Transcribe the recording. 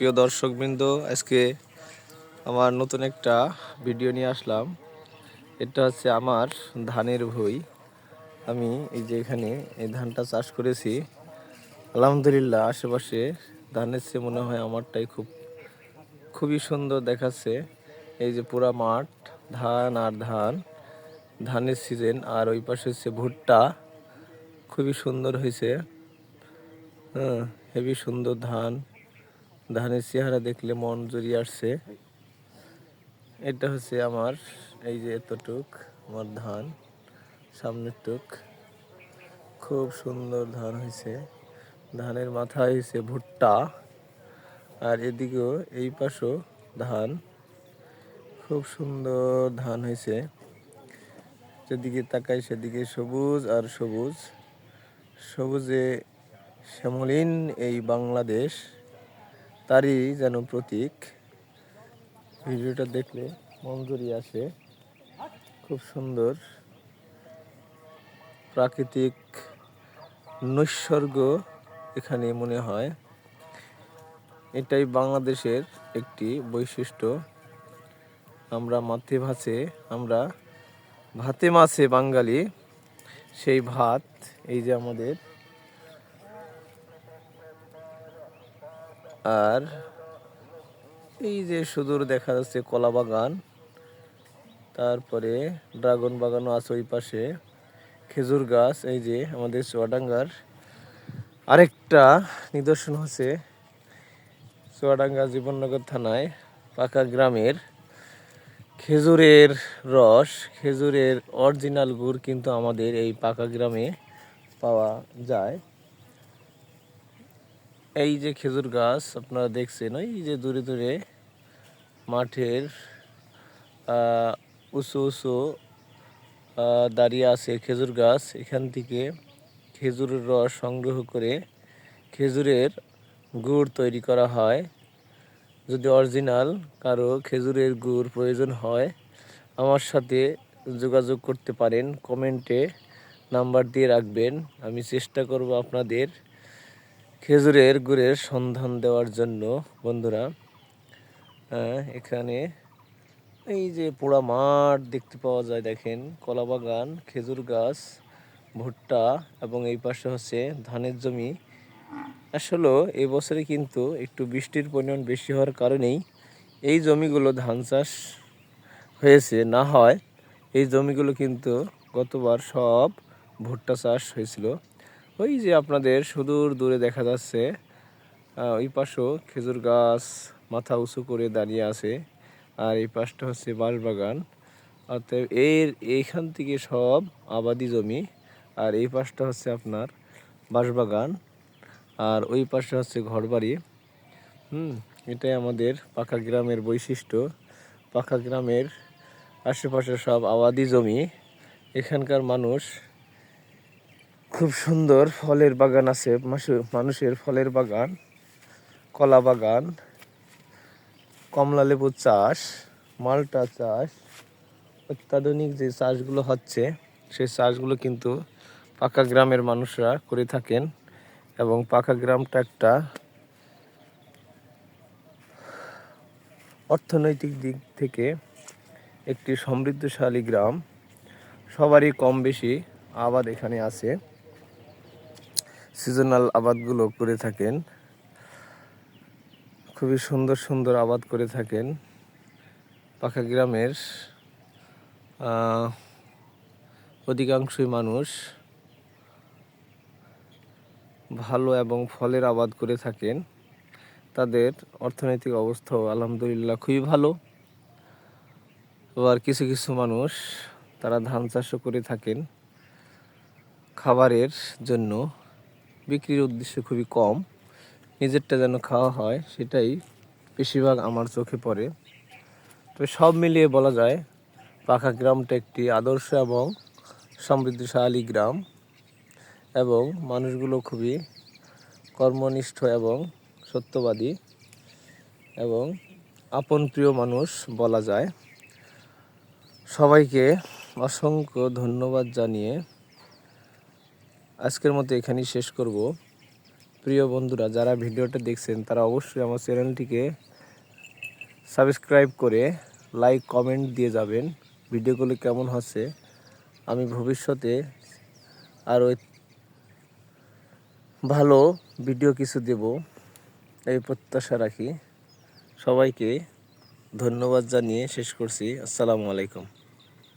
প্রিয় দর্শকবৃন্দ, আজকে আমার নতুন একটা ভিডিও নিয়ে আসলাম। এটা হচ্ছে আমার ধানের ভুঁই। আমি এই যে এখানে এই ধানটা চাষ করেছি। আলহামদুলিল্লাহ, আশেপাশে ধানের চেয়ে মনে হয় আমারটাই খুবই সুন্দর দেখাচ্ছে। এই যে পুরা মাঠ ধান আর ধান, ধানের সিজন। আর ওই পাশে হচ্ছে ভুট্টা, খুবই সুন্দর হয়েছে। হেবি সুন্দর ধান, ধানের চেহারা দেখলে মন জুড়িয়ে আসছে। এটা হচ্ছে আমার এই যে এতটুক আমার ধান, সামনের টুক খুব সুন্দর ধান হয়েছে। ধানের মাথায় হয়েছে ভুট্টা, আর এদিকেও এই পাশেও ধান, খুব সুন্দর ধান হয়েছে। যেদিকে তাকাই সেদিকে সবুজ আর সবুজ, সবুজে শ্যামলীন এই বাংলাদেশ, তারই যেন প্রতীক। ভিডিওটা দেখলে মন জুড়িয়ে আসে। খুব সুন্দর প্রাকৃতিক নৈসর্গ এখানে মনে হয়। এটাই বাংলাদেশের একটি বৈশিষ্ট্য। আমরা ভাতে মাছে বাঙালি, সেই ভাত। এই যে আমাদের, আর এই যে সুদূর দেখা যাচ্ছে কলা বাগান, তারপরে ড্রাগন বাগানও আছে ওই পাশে, খেজুর গাছ। এই যে আমাদের চুয়াডাঙ্গার আরেকটা নিদর্শন হচ্ছে চুয়াডাঙ্গা জীবননগর থানায় পাকা গ্রামের খেজুরের রস, খেজুরের অরিজিনাল গুড় কিন্তু আমাদের এই পাকা গ্রামে পাওয়া যায়। এই যে খেজুর গাছ আপনারা দেখছেন, ওই যে দূরে দূরে মাঠের উঁচু উঁচু দাঁড়িয়ে আছে খেজুর গাছ। এখান থেকে খেজুরের রস সংগ্রহ করে খেজুরের গুড় তৈরি করা হয়। যদি অরিজিনাল কারো খেজুরের গুড় প্রয়োজন হয়, আমার সাথে যোগাযোগ করতে পারেন। কমেন্টে নাম্বার দিয়ে রাখবেন, আমি চেষ্টা করব আপনাদের খেজুরের গুড়ের সন্ধান দেওয়ার জন্য। বন্ধুরা, এখানে এই যে পোড়া মাঠ দেখতে পাওয়া যায়, দেখেন কলা বাগান, খেজুর গাছ, ভুট্টা, এবং এই পাশে হচ্ছে ধানের জমি। আসলে এই বছরে কিন্তু একটু বৃষ্টির পরিমাণ বেশি হওয়ার কারণেই এই জমিগুলো ধান চাষ হয়েছে। না হয় এই জমিগুলো কিন্তু গতবার সব ভুট্টা চাষ হয়েছিল। ওই যে আপনাদের সুদূর দূরে দেখা যাচ্ছে ওই পাশেও খেজুর গাছ মাথা উঁচু করে দাঁড়িয়ে আছে। আর এই পাশটা হচ্ছে বাঁশবাগান। অতএব এইখান থেকে সব আবাদি জমি। আর এই পাশটা হচ্ছে আপনার বাঁশবাগান, আর ওই পাশে হচ্ছে ঘরবাড়ি। এটাই আমাদের পাকা গ্রামের বৈশিষ্ট্য। পাকা গ্রামের আশেপাশে সব আবাদি জমি। এখানকার মানুষ খুব সুন্দর ফলের বাগান আছে, মানুষের ফলের বাগান, কলা বাগান, কমলা লেবু চাষ, মালটা চাষ, অত্যাধুনিক যে চাষগুলো হচ্ছে সেই চাষগুলো কিন্তু পাকা গ্রামের মানুষরা করে থাকেন। এবং পাকা গ্রামটা একটা অর্থনৈতিক দিক থেকে একটি সমৃদ্ধশালী গ্রাম। সবারই কম বেশি আবাদ এখানে আছে, সিজনাল আবাদগুলো করে থাকেন, খুবই সুন্দর সুন্দর আবাদ করে থাকেন। পাকা গ্রামের অধিকাংশই মানুষ ভালো এবং ফলের আবাদ করে থাকেন। তাদের অর্থনৈতিক অবস্থাও আলহামদুলিল্লাহ খুবই ভালো। আবার কিছু কিছু মানুষ তারা ধান চাষও করে থাকেন খাবারের জন্য, বিক্রির উদ্দেশ্যে খুবই কম, নিজেরটা যেন খাওয়া হয় সেটাই বেশিরভাগ আমার চোখে পড়ে। তো সব মিলিয়ে বলা যায় পাকা গ্রামটা একটি আদর্শ এবং সমৃদ্ধশালী গ্রাম, এবং মানুষগুলো খুবই কর্মনিষ্ঠ এবং সত্যবাদী এবং আপন প্রিয় মানুষ বলা যায়। সবাইকে অসংখ্য ধন্যবাদ জানিয়ে আজকের মতো এখানেই শেষ করব। প্রিয় বন্ধুরা যারা ভিডিওটা দেখছেন তারা অবশ্যই আমার চ্যানেলটিকে সাবস্ক্রাইব করে লাইক কমেন্ট দিয়ে যাবেন। ভিডিওগুলো কেমন হচ্ছে আমি ভবিষ্যতে আরও ভালো ভিডিও কিছু দেব এই প্রত্যাশা রাখি। সবাইকে ধন্যবাদ জানিয়ে শেষ করছি। আসসালামু আলাইকুম।